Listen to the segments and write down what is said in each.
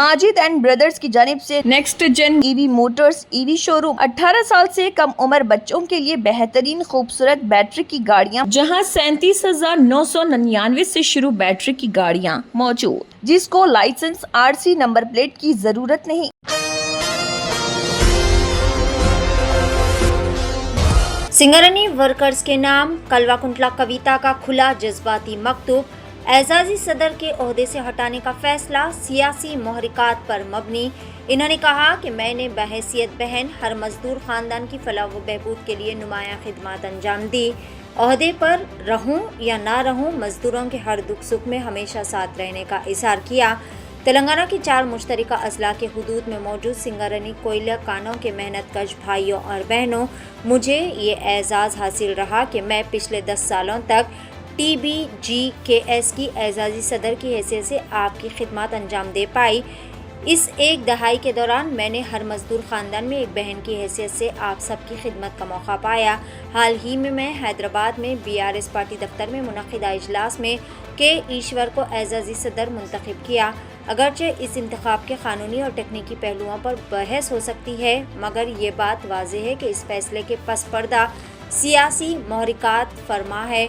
Majid and brothers की जानिब से next gen EV motors EV showroom 18 साल से कम उम्र बच्चों के लिए बेहतरीन खूबसूरत बैटरी की गाड़ियां, जहां 37,999 से शुरू बैटरी की गाड़ियां मौजूद, जिसको लाइसेंस आरसी नंबर प्लेट की जरूरत नहीं। सिंगरनी वर्कर्स के नाम कलवा-कुंटला कविता का खुला जज्बाती मकतूब, एजाजी सदर के ओहदे से हटाने का फैसला सियासी महरिकात पर मबनी। इन्होंने कहा कि मैंने बहैसियत बहन हर मजदूर खानदान की फलाह व बहबूद के लिए नुमायां खिदमत अंजाम दी। ओहदे पर रहूं या ना रहूं, मजदूरों के हर दुख सुख में हमेशा साथ रहने का इज़हार किया। तेलंगाना की 4 मुश्तरका अजला के हुदूद में मौजूद सिंगरनी कोयला कानों के मेहनत कश भाइयों और बहनों, मुझे ये एजाज़ हासिल रहा कि मैं पिछले 10 सालों तक TBGKS की एजाजी सदर की हैसियत से आपकी खिदमत अंजाम दे पाई। इस एक दहाई के दौरान मैंने हर मजदूर ख़ानदान में एक बहन की हैसियत से आप सबकी खिदमत का मौका पाया। हाल ही में मैं हैदराबाद में BRS पार्टी दफ्तर में मुनक़िदा इजलास में के ईश्वर को एजाजी सदर मुंतखब किया। अगरचे इस इंतखाब के कानूनी और तकनीकी पहलुओं पर बहस हो सकती है, मगर ये बात वाज़ेह है कि इस फैसले के पस पर्दा सियासी महरिकात फरमा है।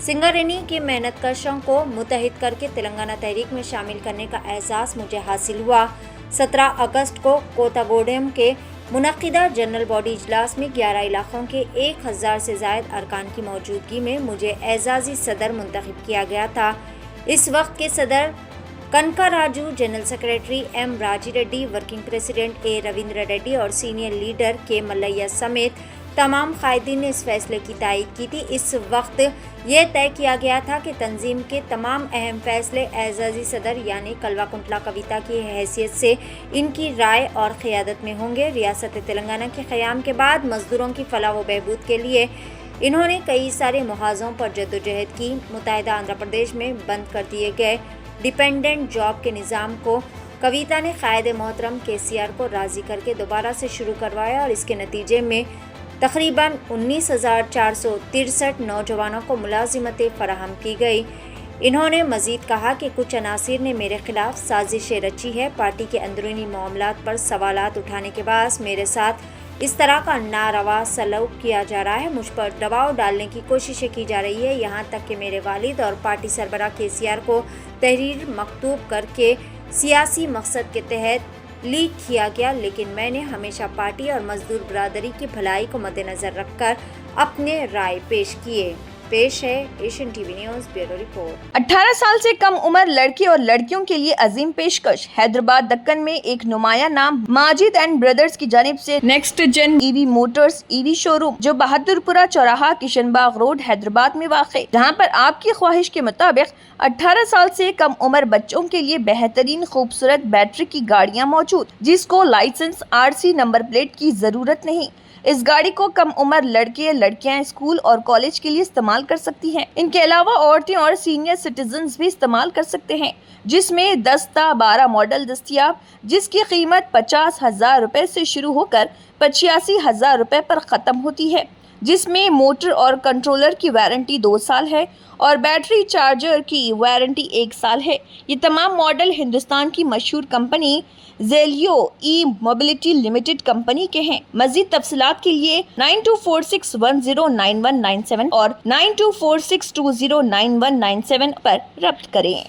सिंगरनी के मेहनत कशों को मुत्तहिद करके तेलंगाना तहरीक में शामिल करने का एहसास मुझे हासिल हुआ। 17 अगस्त को कोतागोडेम के मुनक़िदा जनरल बॉडी इजलास में 11 इलाक़ों के 1000 से ज़ायद अरकान की मौजूदगी में मुझे एजाजी सदर मुंतखब किया गया था। इस वक्त के सदर कनका राजू, जनरल सेक्रेटरी M राजी Reddy, working president A Ravindra Reddy और सीनियर लीडर K मल्लैया समेत तमाम कायदीन ने इस फैसले की तायीद की थी। इस वक्त ये तय किया गया था कि तंजीम के तमाम अहम फैसले एजाजी सदर यानी कलवा-कुंटला कविता की हैसियत से इनकी राय और क़ियादत में होंगे। रियासत तेलंगाना के क़याम के बाद मज़दूरों की फलाह व बहबूद के लिए इन्होंने कई सारे मुहाज़ों पर जद्दोजहद की। मुत्तहिदा आंध्र प्रदेश में बंद कर दिए गए डिपेंडेंट जॉब के निज़ाम को कविता ने क़ायद मोहतरम KCR को राज़ी करके दोबारा से शुरू करवाया और इसके नतीजे में तकरीबन 19,463 नौजवानों को मुलाजिमतें फ़राहम की गई। इन्होंने मज़ीद कहा कि कुछ अनासिर ने मेरे ख़िलाफ़ साजिशें रची है। पार्टी के अंदरूनी मामलात पर सवालात उठाने के बाद मेरे साथ इस तरह का नारवा सलूक किया जा रहा है। मुझ पर दबाव डालने की कोशिशें की जा रही है। यहाँ तक कि मेरे वालिद और पार्टी सरबराह KCR को तहरीर मकतूब करके सियासी मकसद के तहत लीक किया गया, लेकिन मैंने हमेशा पार्टी और मजदूर बरादरी की भलाई को मद्देनज़र रखकर अपने राय पेश किए। पेश है Asian TV news bureau report. 18 साल से कम उम्र लड़के और लड़कियों के लिए अजीम पेशकश। हैदराबाद दक्कन में एक नुमाया नाम माजिद एंड ब्रदर्स की जानिब से next gen EV motors EV showroom, जो बहादुरपुरा चौराहा किशनबाग रोड हैदराबाद में वाक़, जहां पर आपकी ख्वाहिश के मुताबिक 18 साल से कम उम्र बच्चों के लिए बेहतरीन खूबसूरत बैटरी की गाड़ियाँ मौजूद, जिसको लाइसेंस RC नंबर प्लेट की जरूरत नहीं। इस गाड़ी को कम उम्र लड़के लड़कियां स्कूल और कॉलेज के लिए इस्तेमाल कर सकती हैं। इनके अलावा औरतें और सीनियर सिटीजन्स भी इस्तेमाल कर सकते हैं, जिसमें 10-12 मॉडल दस्तियाब, जिसकी कीमत 50,000 रुपए से शुरू होकर 85,000 रुपए पर ख़त्म होती है, जिसमें मोटर और कंट्रोलर की वारंटी 2 साल है और बैटरी चार्जर की वारंटी 1 साल है। ये तमाम मॉडल हिंदुस्तान की मशहूर कंपनी ज़ेलियो ई-मोबिलिटी लिमिटेड कंपनी के हैं। मज़ीद तफसीलात के लिए 9246109197 और 9246209197 पर रब्त करें।